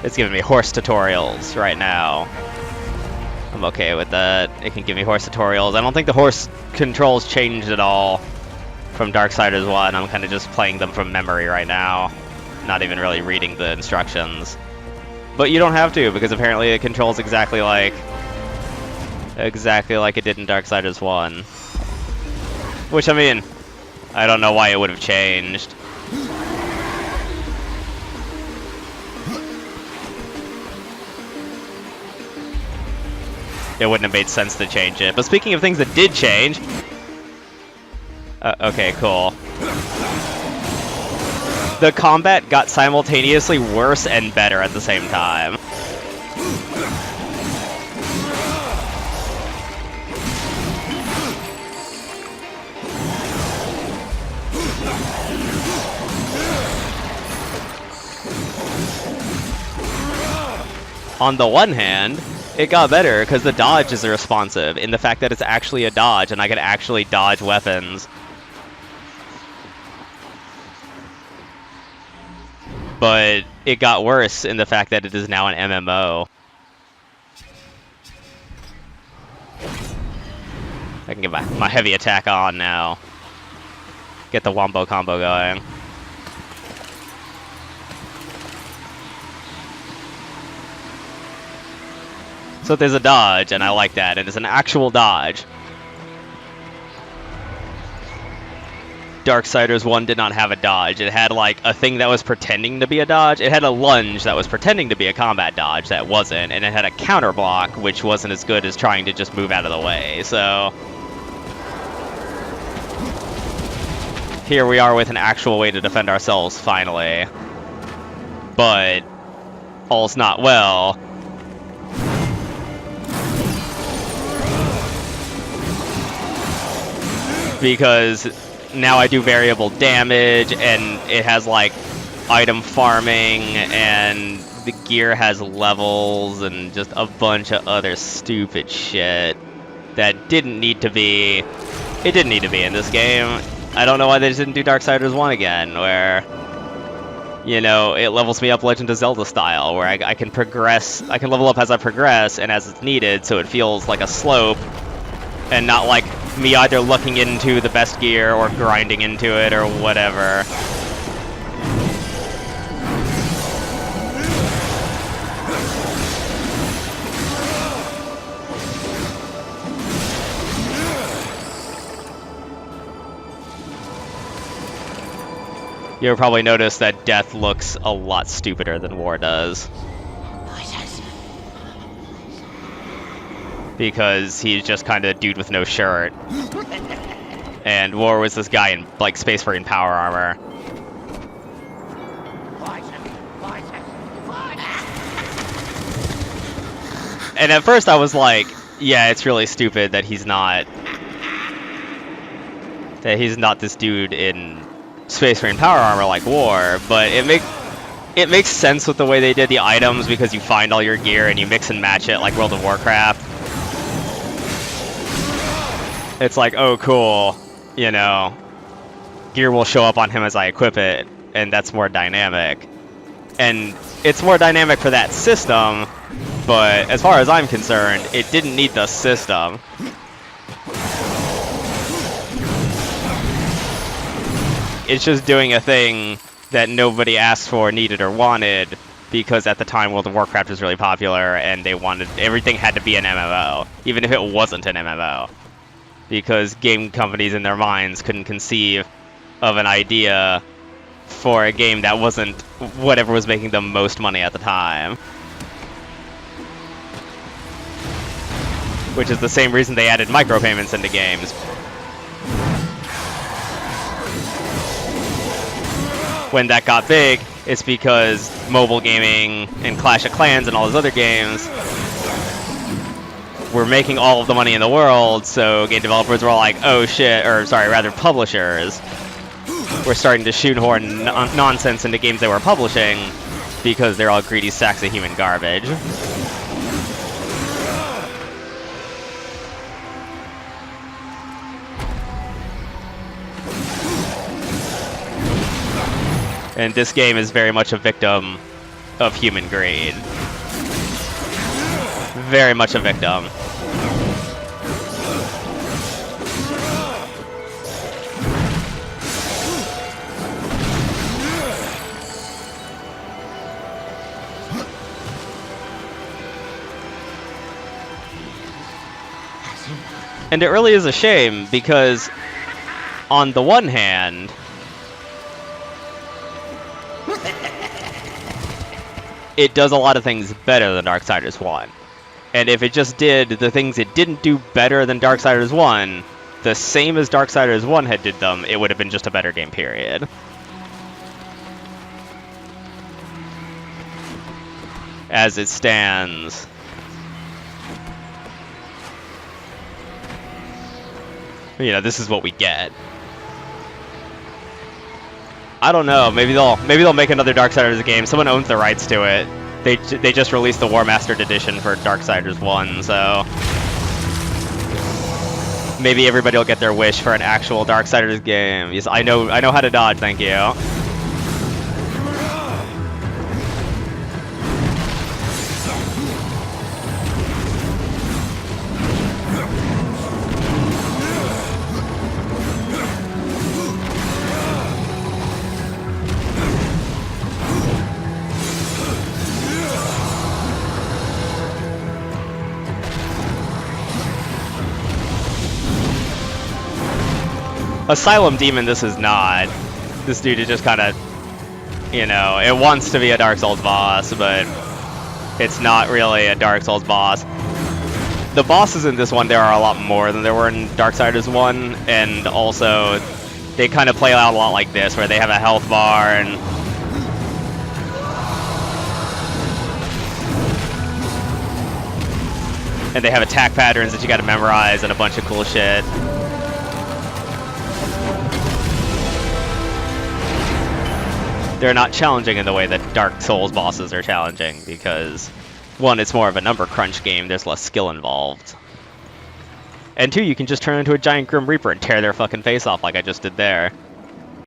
It's giving me horse tutorials right now. I'm okay with that. It can give me horse tutorials. I don't think the horse controls changed at all from Darksiders 1. I'm kind of just playing them from memory right now. Not even really reading the instructions. But you don't have to, because apparently it controls exactly like it did in Darksiders 1. Which, I mean, I don't know why it would have changed. It wouldn't have made sense to change it. But speaking of things that did change... okay, cool. The combat got simultaneously worse and better at the same time. On the one hand, it got better because the dodge is responsive in the fact that it's actually a dodge and I can actually dodge weapons. But it got worse in the fact that it is now an MMO. I can get my heavy attack on now. Get the wombo combo going. So there's a dodge, and I like that, and it's an actual dodge. Darksiders 1 did not have a dodge. It had like a thing that was pretending to be a dodge. It had a lunge that was pretending to be a combat dodge that wasn't, and it had a counter block which wasn't as good as trying to just move out of the way. So here we are with an actual way to defend ourselves finally. But all's not well. Because now I do variable damage, and it has like item farming, and the gear has levels, and just a bunch of other stupid shit that didn't need to be. It didn't need to be in this game. I don't know why they just didn't do Darksiders 1 again, where, you know, it levels me up Legend of Zelda style, where I can progress, I can level up as I progress and as it's needed, so it feels like a slope, and not like me either looking into the best gear or grinding into it or whatever. You'll probably notice that Death looks a lot stupider than War does. Because he's just kind of a dude with no shirt. And War was this guy in, like, Space Marine power armor. And at first I was like, yeah, it's really stupid that he's not this dude in Space Marine power armor like War, but it makes sense with the way they did the items, because you find all your gear and you mix and match it like World of Warcraft. It's like, oh cool, you know, gear will show up on him as I equip it, and that's more dynamic. And it's more dynamic for that system, but as far as I'm concerned, it didn't need the system. It's just doing a thing that nobody asked for, needed, or wanted, because at the time World of Warcraft was really popular and they wanted everything had to be an MMO, even if it wasn't an MMO. Because game companies in their minds couldn't conceive of an idea for a game that wasn't whatever was making the most money at the time. Which is the same reason they added micropayments into games. When that got big, it's because mobile gaming and Clash of Clans and all those other games were making all of the money in the world, so game developers were all like, oh shit, or sorry, rather publishers were starting to shoehorn nonsense into games they were publishing because they're all greedy sacks of human garbage. And this game is very much a victim of human greed. Very much a victim. And it really is a shame, because on the one hand, it does a lot of things better than Darksiders 1. And if it just did the things it didn't do better than Darksiders 1, the same as Darksiders 1 had did them, it would have been just a better game, period. As it stands, you know, this is what we get. I don't know. Maybe they'll make another Darksiders game. Someone owns the rights to it. They just released the War Mastered edition for Darksiders 1, so maybe everybody will get their wish for an actual Darksiders game. Yes, I know how to dodge. Thank you. Asylum Demon, this is not. This dude is just kind of, you know, it wants to be a Dark Souls boss, but it's not really a Dark Souls boss. The bosses in this one, there are a lot more than there were in Darksiders 1, and also they kind of play out a lot like this, where they have a health bar and they have attack patterns that you gotta memorize and a bunch of cool shit. They're not challenging in the way that Dark Souls bosses are challenging, because one, it's more of a number crunch game, there's less skill involved. And two, you can just turn into a giant Grim Reaper and tear their fucking face off like I just did there.